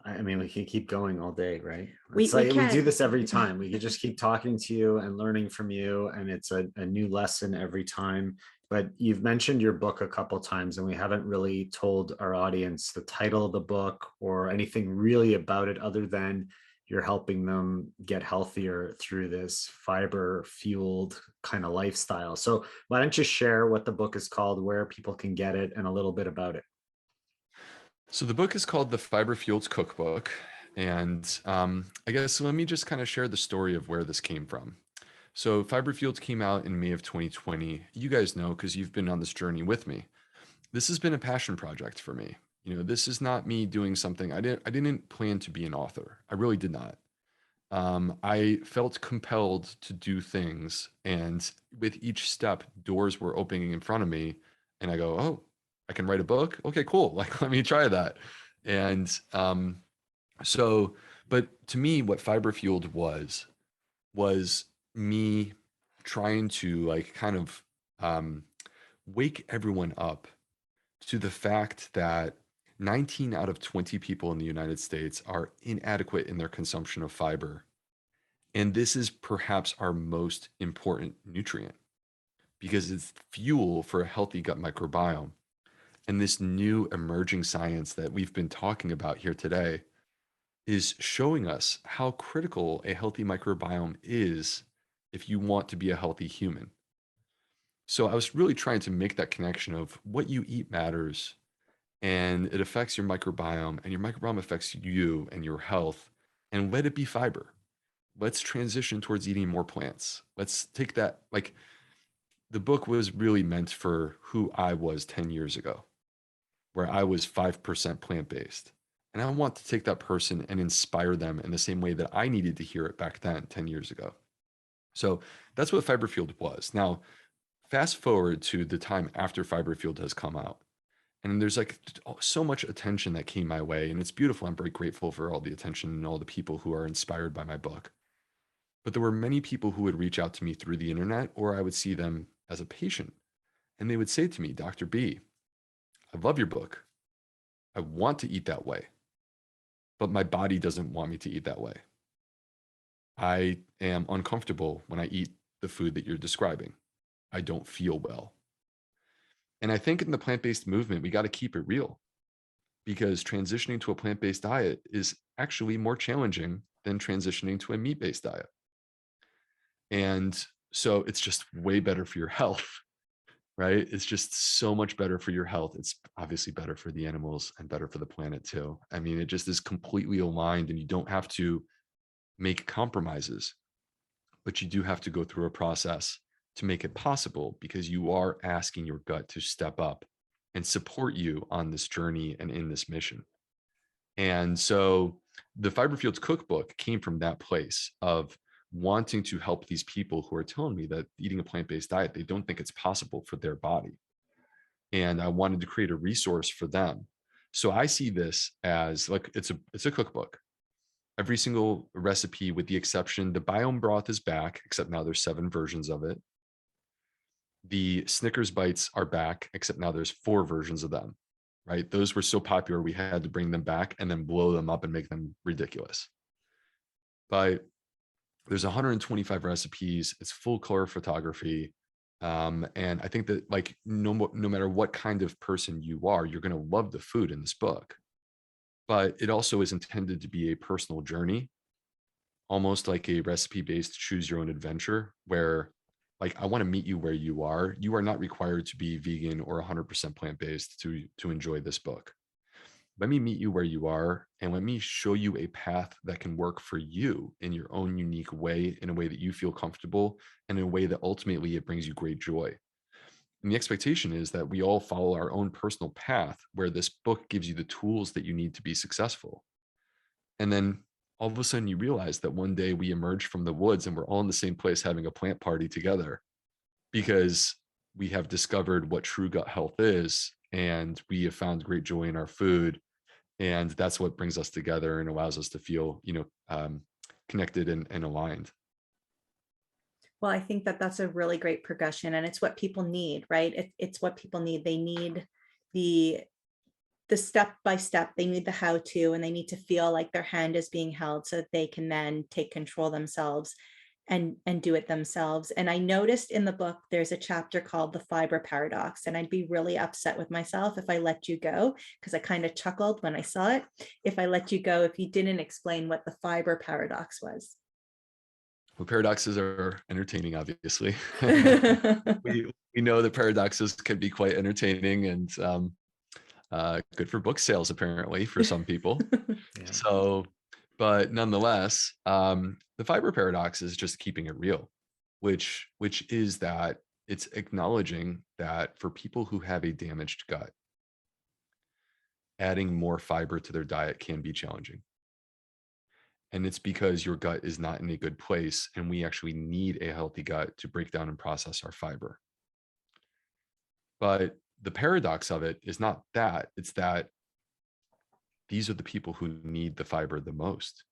S3: I mean, we could keep going all day, right?
S1: We
S3: do this every time. We could just keep talking to you and learning from you, and it's a new lesson every time. But you've mentioned your book a couple times, and we haven't really told our audience the title of the book or anything really about it, other than you're helping them get healthier through this fiber-fueled kind of lifestyle. So why don't you share what the book is called, where people can get it, and a little bit about it?
S2: So the book is called The Fiber Fueled Cookbook. And I guess let me just kind of share the story of where this came from. So Fiber Fueled came out in May of 2020. You guys know, because you've been on this journey with me. This has been a passion project for me. This is not me doing something. I didn't plan to be an author. I really did not. I felt compelled to do things, and with each step, doors were opening in front of me, and I go, oh, I can write a book. Okay, cool. Like, let me try that. And but to me, what Fiber Fueled was me trying to like kind of wake everyone up to the fact that 19 out of 20 people in the United States are inadequate in their consumption of fiber. And this is perhaps our most important nutrient because it's fuel for a healthy gut microbiome. And this new emerging science that we've been talking about here today is showing us how critical a healthy microbiome is if you want to be a healthy human. So I was really trying to make that connection of what you eat matters, and it affects your microbiome, and your microbiome affects you and your health, and let it be fiber. Let's transition towards eating more plants. Let's take that, like, the book was really meant for who I was 10 years ago, where I was 5% plant-based. And I want to take that person and inspire them in the same way that I needed to hear it back then, 10 years ago. So that's what Fiber Fueled was. Now, fast forward to the time after Fiber Fueled has come out. And there's like so much attention that came my way. And it's beautiful. I'm very grateful for all the attention and all the people who are inspired by my book. But there were many people who would reach out to me through the internet, or I would see them as a patient. And they would say to me, Dr. B, I love your book. I want to eat that way, but my body doesn't want me to eat that way. I am uncomfortable when I eat the food that you're describing. I don't feel well. And I think in the plant-based movement, we got to keep it real, because transitioning to a plant-based diet is actually more challenging than transitioning to a meat-based diet. And so it's just way better for your health, right? It's just so much better for your health. It's obviously better for the animals and better for the planet too. I mean, it just is completely aligned, and you don't have to make compromises, but you do have to go through a process to make it possible, because you are asking your gut to step up and support you on this journey and in this mission. And so the Fiber Fields Cookbook came from that place of wanting to help these people who are telling me that eating a plant-based diet, they don't think it's possible for their body. And I wanted to create a resource for them. So I see this as like, it's a cookbook. Every single recipe, with the exception, the biome broth is back, except now there's 7 versions of it. The Snickers bites are back, except now there's 4 versions of them, right? Those were so popular, we had to bring them back and then blow them up and make them ridiculous. But there's 125 recipes. It's full color photography. And I think that, like, no matter what kind of person you are, you're going to love the food in this book. But it also is intended to be a personal journey, almost like a recipe-based choose your own adventure, where, like, I want to meet you where you are. You are not required to be vegan or 100% plant-based to enjoy this book. Let me meet you where you are, and let me show you a path that can work for you in your own unique way, in a way that you feel comfortable, and in a way that ultimately it brings you great joy. And the expectation is that we all follow our own personal path, where this book gives you the tools that you need to be successful. And then all of a sudden you realize that one day we emerge from the woods and we're all in the same place having a plant party together, because we have discovered what true gut health is, and we have found great joy in our food. And that's what brings us together and allows us to feel, connected and aligned.
S1: Well, I think that that's a really great progression, and it's what people need, right? It's what people need. They need the step by step. They need the how to, and they need to feel like their hand is being held so that they can then take control themselves and do it themselves. And I noticed in the book there's a chapter called the fiber paradox, and I'd be really upset with myself if I let you go, because I kind of chuckled when I saw it, if I let you go if you didn't explain what the fiber paradox was.
S2: Well, paradoxes are entertaining, obviously. we know that paradoxes can be quite entertaining and good for book sales, apparently, for some people.
S3: Yeah.
S2: So, but nonetheless, the fiber paradox is just keeping it real, which is that it's acknowledging that for people who have a damaged gut, adding more fiber to their diet can be challenging. And it's because your gut is not in a good place, and we actually need a healthy gut to break down and process our fiber. But the paradox of it is not that, it's that these are the people who need the fiber the most.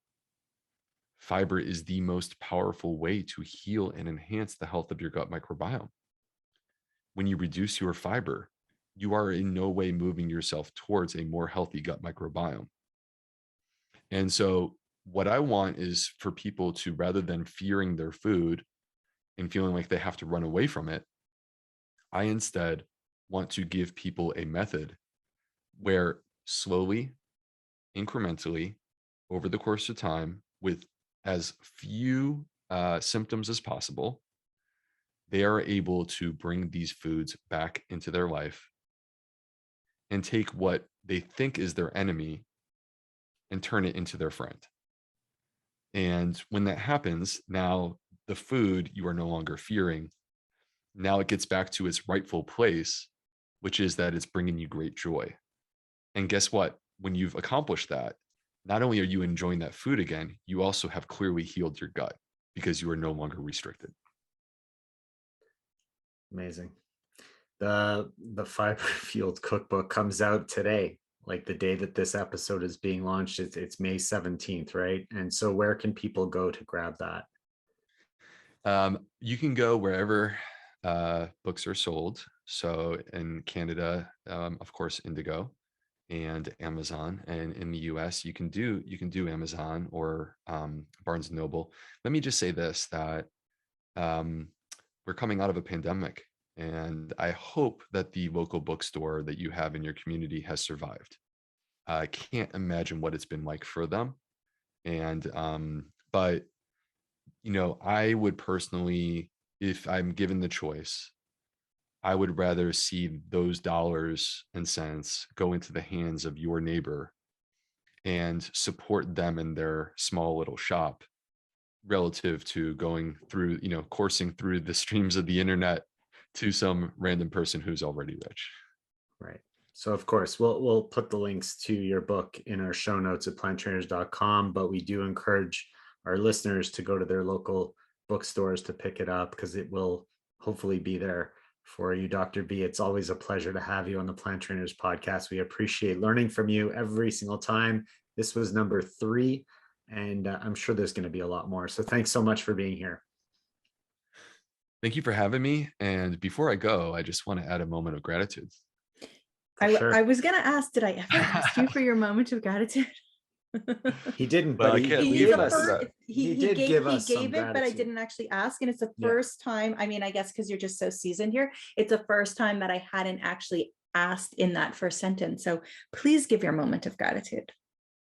S2: Fiber is the most powerful way to heal and enhance the health of your gut microbiome. When you reduce your fiber, you are in no way moving yourself towards a more healthy gut microbiome. And so what I want is for people to, rather than fearing their food and feeling like they have to run away from it, I instead want to give people a method where slowly, incrementally, over the course of time, with as few symptoms as possible, they are able to bring these foods back into their life and take what they think is their enemy and turn it into their friend. And when that happens, now the food you are no longer fearing, now it gets back to its rightful place, which is that it's bringing you great joy. And guess what? When you've accomplished that, not only are you enjoying that food again, you also have clearly healed your gut because you are no longer restricted.
S3: Amazing. The Fiber Field Cookbook comes out today, like the day that this episode is being launched. It's May 17th, right? And so where can people go to grab that?
S2: You can go wherever books are sold. So in Canada, of course, Indigo and Amazon, and in the US, you can do Amazon or Barnes and Noble. Let me just say this, that we're coming out of a pandemic, and I hope that the local bookstore that you have in your community has survived. I can't imagine what it's been like for them. And but I would personally, if I'm given the choice, I would rather see those dollars and cents go into the hands of your neighbor and support them in their small little shop, relative to going through, coursing through the streams of the internet to some random person who's already rich.
S3: Right. So of course, we'll put the links to your book in our show notes at planttrainers.com, but we do encourage our listeners to go to their local bookstores to pick it up, because it will hopefully be there for you. Dr. B, it's always a pleasure to have you on the Plant Trainers podcast. We appreciate learning from you every single time. This was number 3, and I'm sure there's going to be a lot more. So thanks so much for being here.
S2: Thank you for having me. And before I go, I just want to add a moment of gratitude.
S3: Sure.
S1: I was going to ask, did I ever ask you for your moment of gratitude?
S3: He didn't,
S2: Well,
S3: but
S2: I
S3: he
S2: can't
S3: gave
S2: leave
S3: us.
S2: that.
S1: He
S3: did
S1: gave,
S3: give
S1: he
S3: us some
S1: gave it, but I
S3: gratitude.
S1: didn't actually ask. And it's the
S3: Yeah.
S1: first time, I mean, I guess because you're just so seasoned here, it's the first time that I hadn't actually asked in that first sentence. So please give your moment of gratitude.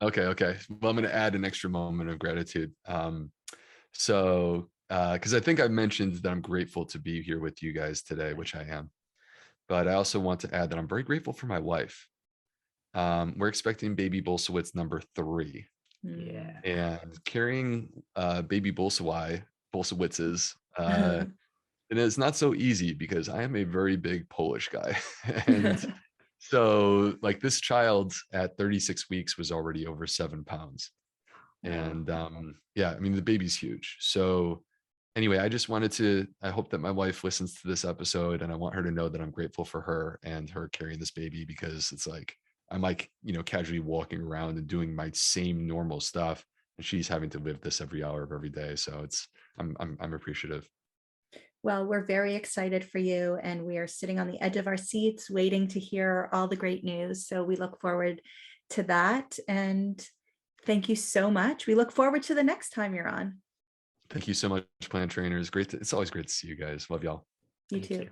S2: Okay. Well, I'm going to add an extra moment of gratitude. Because I think I mentioned that I'm grateful to be here with you guys today, which I am. But I also want to add that I'm very grateful for my wife. We're expecting baby Bulsiewicz number 3.
S3: Yeah.
S2: And carrying baby Bulsiewicz's, and it's not so easy because I am a very big Polish guy. And so like this child at 36 weeks was already over 7 pounds. And yeah, I mean, the baby's huge. So anyway, I hope that my wife listens to this episode, and I want her to know that I'm grateful for her and her carrying this baby, because it's like, I'm like, casually walking around and doing my same normal stuff, and she's having to live this every hour of every day. So I'm appreciative.
S1: Well, we're very excited for you, and we are sitting on the edge of our seats waiting to hear all the great news. So we look forward to that. And thank you so much. We look forward to the next time you're on.
S2: Thank you so much, Plant Trainers. It's always great to see you guys. Love y'all.
S1: You
S3: Thank
S1: too.
S3: you.